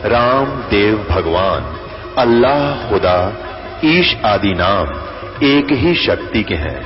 राम देव भगवान, अल्लाह खुदा, ईश आदि नाम एक ही शक्ति के हैं।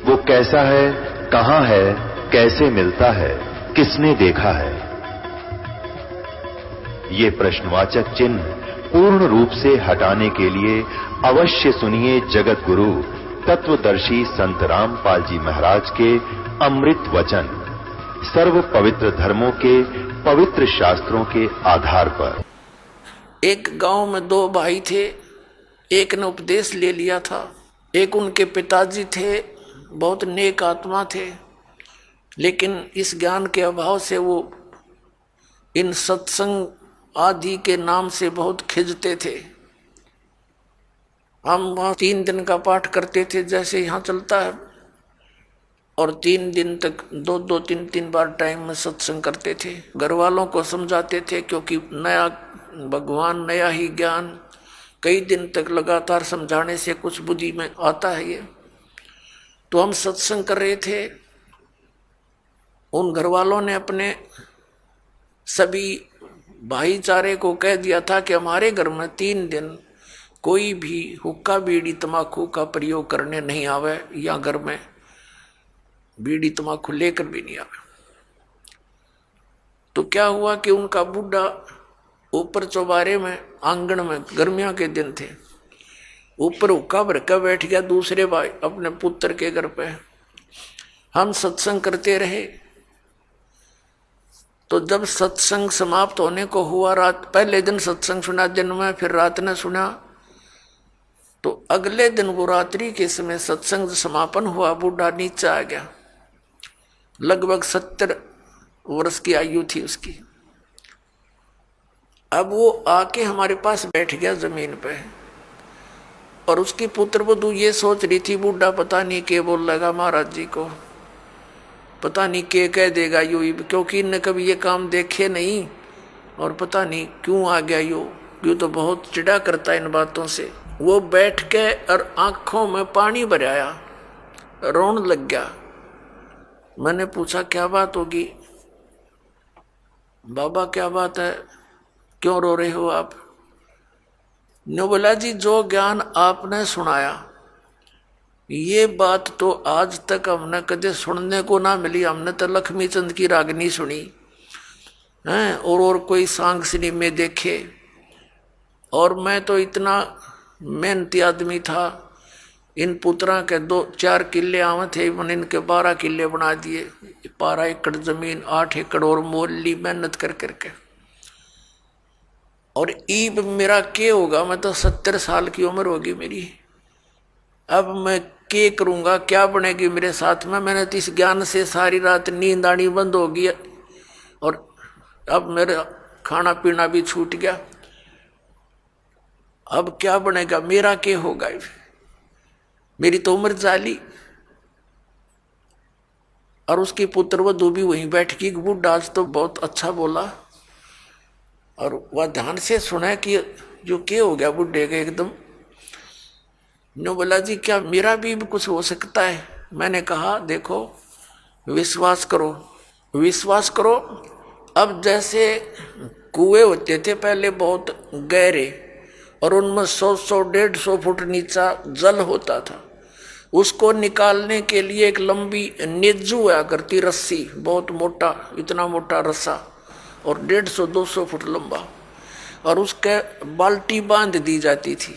वो कैसा है, कहां है, कैसे मिलता है, किसने देखा है? ये प्रश्नवाचक चिन्ह पूर्ण रूप से हटाने के लिए अवश्य सुनिए जगत गुरु तत्वदर्शी संत रामपाल जी महाराज के अमृत वचन, सर्व पवित्र धर्मों के पवित्र शास्त्रों के आधार पर। एक गांव में दो भाई थे। एक ने उपदेश ले लिया था। एक उनके पिताजी थे, बहुत नेक आत्मा थे, लेकिन इस ज्ञान के अभाव से वो इन सत्संग आदि के नाम से बहुत खिजते थे। हम वहाँ 3 दिन का पाठ करते थे जैसे यहाँ चलता है, और 3 दिन तक 2-2, 3-3 बार टाइम में सत्संग करते थे। घर वालों को समझाते थे, क्योंकि नया भगवान, नया ही ज्ञान, कई दिन तक लगातार समझाने से कुछ बुद्धि में आता है ये। तो हम सत्संग कर रहे थे। उन घर वालों ने अपने सभी भाईचारे को कह दिया था कि हमारे घर में 3 दिन कोई भी हुक्का बीड़ी तम्बाकू का प्रयोग करने नहीं आवे, या घर में बीड़ी तम्बाकू लेकर भी नहीं आवे। तो क्या हुआ कि उनका बूढ़ा ऊपर चौबारे में, आंगन में, गर्मियों के दिन थे, ऊपर हुक्का भर कर बैठ गया दूसरे भाई अपने पुत्र के घर पे। हम सत्संग करते रहे। तो जब सत्संग समाप्त होने को हुआ, रात, पहले दिन सत्संग सुना दिन में, फिर रात ने सुना, तो अगले दिन वो रात्रि के समय सत्संग समापन हुआ, बूढ़ा नीचे आ गया। लगभग 70 वर्ष की आयु थी उसकी। अब वो आके हमारे पास बैठ गया जमीन पे, और उसकी पुत्र वधू ये सोच रही थी, बूढ़ा पता नहीं क्या बोल लगा महाराज जी को, पता नहीं क्या कह देगा यू, क्योंकि इनने कभी ये काम देखे नहीं, और पता नहीं क्यों आ गया यू तो बहुत चिढ़ा करता है इन बातों से। वो बैठ के और आंखों में पानी भर आया, रोने लग गया। मैंने पूछा क्या बात होगी? बाबा क्या बात है, क्यों रो रहे हो आप? ने बोला जी, जो ज्ञान आपने सुनाया, ये बात तो आज तक हमने कदे सुनने को ना मिली। हमने तो लक्ष्मी चंद की रागनी सुनी हैं, और कोई सांग सिनेमे देखे, और मैं तो इतना मेहनती आदमी था। इन पुत्रा के 2-4 किले आवे थे, मैंने इनके 12 किले बना दिए। 12 एकड़ जमीन, 8 एकड़ और मोल ली मेहनत कर करके। और ईब मेरा क्या होगा? मैं तो 70 साल की उम्र होगी मेरी। अब मैं क्या करूँगा, क्या बनेगी मेरे साथ में? मैंने तो इस ज्ञान से सारी रात नींद आनी बंद हो गई, और अब मेरा खाना पीना भी छूट गया। अब क्या बनेगा, मेरा क्या होगा? मेरी तो उम्र जाली। और उसकी पुत्र वधू भी वहीं बैठ की। बूढ़ा आज तो बहुत अच्छा बोला, और वह ध्यान से सुना कि जो क्या हो गया बुढ़े के एकदम। ने बोला जी, क्या मेरा भी कुछ हो सकता है? मैंने कहा देखो, विश्वास करो, विश्वास करो। अब जैसे कुएं होते थे पहले बहुत गहरे, और उनमें 100-100, 150 फुट नीचा जल होता था। उसको निकालने के लिए एक लंबी नेजू हुआ करती रस्सी, बहुत मोटा, इतना मोटा रस्सा, और 150-200 फुट लंबा, और उसके बाल्टी बांध दी जाती थी।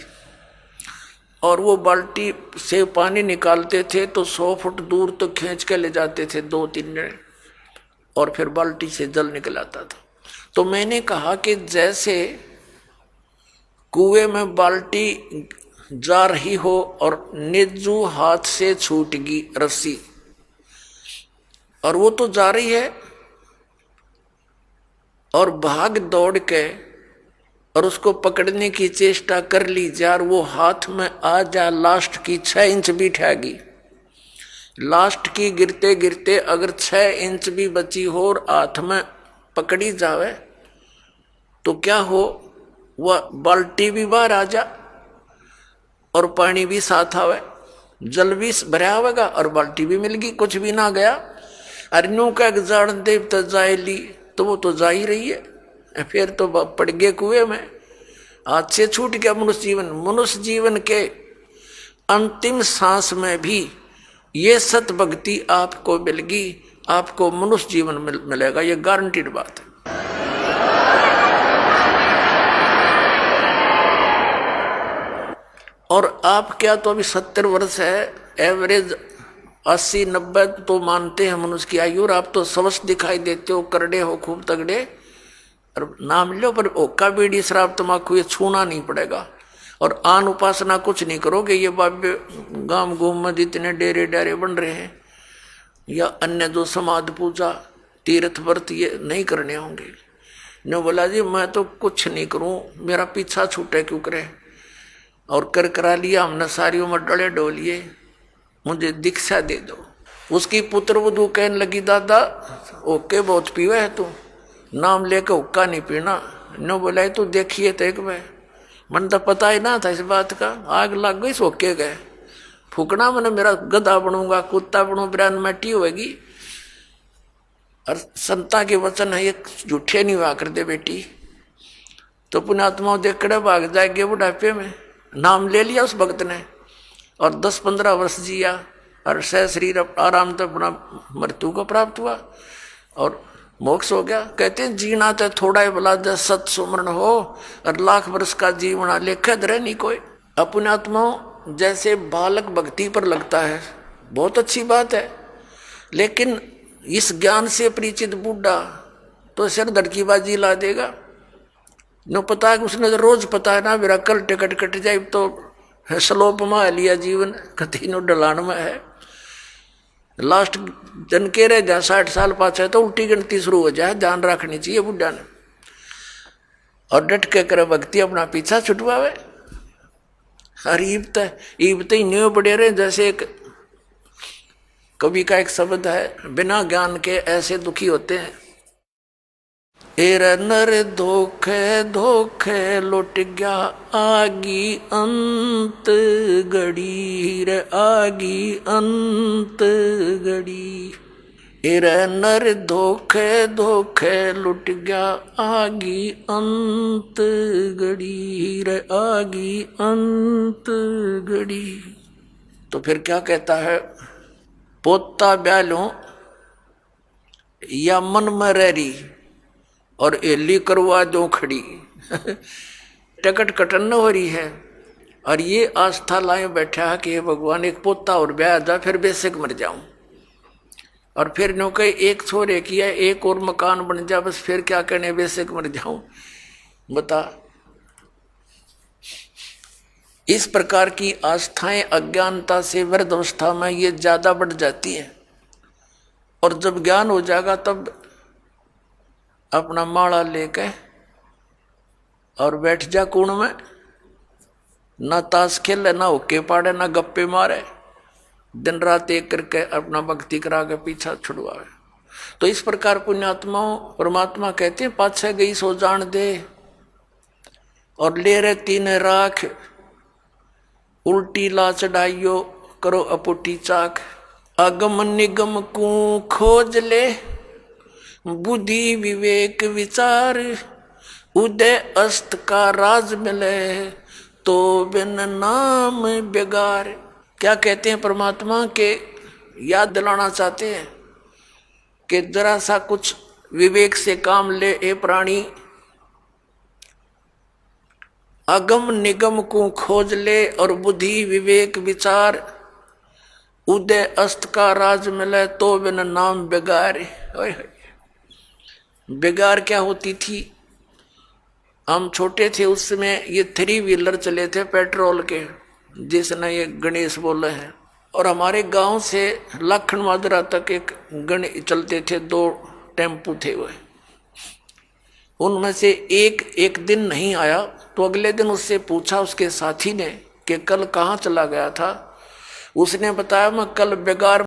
और वो बाल्टी से पानी निकालते थे तो 100 फुट दूर तक खींच के ले जाते थे 2-3 जने, और फिर बाल्टी से जल निकल आता था। तो मैंने कहा कि जैसे कुएं में बाल्टी जा रही हो और नेजू हाथ से छूट गई रस्सी, और वो तो जा रही है, और भाग दौड़ के और उसको पकड़ने की चेष्टा कर ली यार, वो हाथ में आ जा, लास्ट की 6 इंच भी ठहगी। लास्ट की गिरते गिरते अगर 6 इंच भी बची हो और हाथ में पकड़ी जावे तो क्या हो, वह बाल्टी भी बाहर आ जा और पानी भी साथ आवे, जल भी भरा होगा और बाल्टी भी मिल गई, कुछ भी ना गया। अरनू का जान देव तो जाए ली, तो वो तो जा ही रही है, फिर तो पड़ गए कुएं में, हाथ से छूट गया मनुष्य जीवन। मनुष्य जीवन के अंतिम सांस में भी ये सत भक्ति आपको मिलेगी, आपको मनुष्य जीवन मिलेगा, ये गारंटीड बात है। और आप क्या तो अभी 70 वर्ष है, एवरेज 80-90 तो मानते हैं मनुष्य की आयु, और आप तो स्वस्थ दिखाई देते हो, करड़े हो, खूब तगड़े, और नाम लो पर ओका बीड़ी शराब तम्बाकू ये छूना नहीं पड़ेगा। और आन उपासना कुछ नहीं करोगे, ये बाबे गांव गुम में इतने डेरे डेरे बन रहे हैं, या अन्य जो समाधि पूजा तीर्थ व्रत ये नहीं करने होंगे। ने बोला जी मैं तो कुछ नहीं करूं, मेरा पीछा छूटे क्यों करे, और कर करा लिया हमने, सारी उम्र डले डोलिए, मुझे दीक्षा दे दो। उसकी पुत्र वधू कहने लगी दादा ओके बहुत पीवा है तू, नाम लेकर हुक्का नहीं पीना। न बोला तो देखिए तो एक बार, मन तो पता ही ना था इस बात का, आग लग गई सोके गए। फूकना मैंने मेरा गधा बनूंगा, कुत्ता बनू, बिरान मैटी होगी। और संता के वचन है ये झूठे नहीं हुआ कर दे बेटी, तो पुण्यात्मा देखकर भाग जाएंगे बुढ़ापे में। नाम ले लिया उस भक्त ने और 10-15 वर्ष जिया, और सह शरीर आराम तक अपना मृत्यु को प्राप्त हुआ और मोक्ष हो गया। कहते हैं जीना तो थोड़ा ही भला जब सत सुमरण हो, और लाख वर्ष का जीवना लेखा धरे नहीं कोई। अपने आत्माओं जैसे बालक भक्ति पर लगता है बहुत अच्छी बात है, लेकिन इस ज्ञान से परिचित बूढ़ा तो सिर धड़कीबाजी ला देगा। न पता है कि उसने तो रोज पता है ना मेरा कल टिकट कट जाए, तो स्लोप में लिया जीवन, कति नो ढलान में है। लास्ट जन के रह जा 60 साल पाछे तो उल्टी गिनती शुरू हो जाए, ध्यान रखनी चाहिए बुढ़ा ने। और डट के करे भक्ति अपना पीछा छुटवावे। और ईबत ही न्यू बड़े रहे। जैसे एक कवि का एक शब्द है, बिना ज्ञान के ऐसे दुखी होते हैं। नर धोखे धोखे लुट गया आगी अंत गड़ी रे, आगी अंत गड़ी। नर धोखे धोखे लुट गया आगी अंत गड़ी रे, आगी अंत गड़ी। तो फिर क्या कहता है, पोता ब्यालों या मन में रही और एली करवा दो खड़ी। टिकट कटन न हो रही है, और ये आस्था लाए बैठा है कि भगवान एक पोता और ब्याह जा, फिर बेशक मर जाऊं। और फिर नो कहे एक छोरे किया, एक और मकान बन जा, बस फिर क्या कहने बेशक मर जाऊं। बता, इस प्रकार की आस्थाएं अज्ञानता से वृद्ध अवस्था में ये ज्यादा बढ़ जाती है। और जब ज्ञान हो जाएगा तब अपना माला लेके और बैठ जा कुण में, ना ताश खेले, ना होके पाड़े, ना गप्पे मारे, दिन रात एक करके अपना भक्ति करा के पीछा छुड़वावे। तो इस प्रकार पुण्यात्माओं परमात्मा कहते हैं पाछे गई सो जान दे, और ले रहे तीन राख, उल्टी ला चढ़ाइयो करो अपुटी चाक। अगम निगम को खोज ले, बुद्धि विवेक विचार, उदय अस्त का राज मिले, तो बिन नाम बेगार। क्या कहते हैं परमात्मा के याद दिलाना चाहते हैं कि जरा सा कुछ विवेक से काम ले ए प्राणी। अगम निगम को खोज ले और बुद्धि विवेक विचार, उदय अस्त का राज मिले, तो बिन नाम बेगार। बेगार क्या होती थी? हम छोटे थे उस समय ये 3 व्हीलर चले थे पेट्रोल के, जिसने ये गणेश बोले हैं। और हमारे गांव से लखन माजरा तक एक गणेश चलते थे, 2 टेम्पू थे वह। उनमें से एक दिन नहीं आया, तो अगले दिन उससे पूछा उसके साथी ने कि कल कहाँ चला गया था। उसने बताया मैं कल बेगार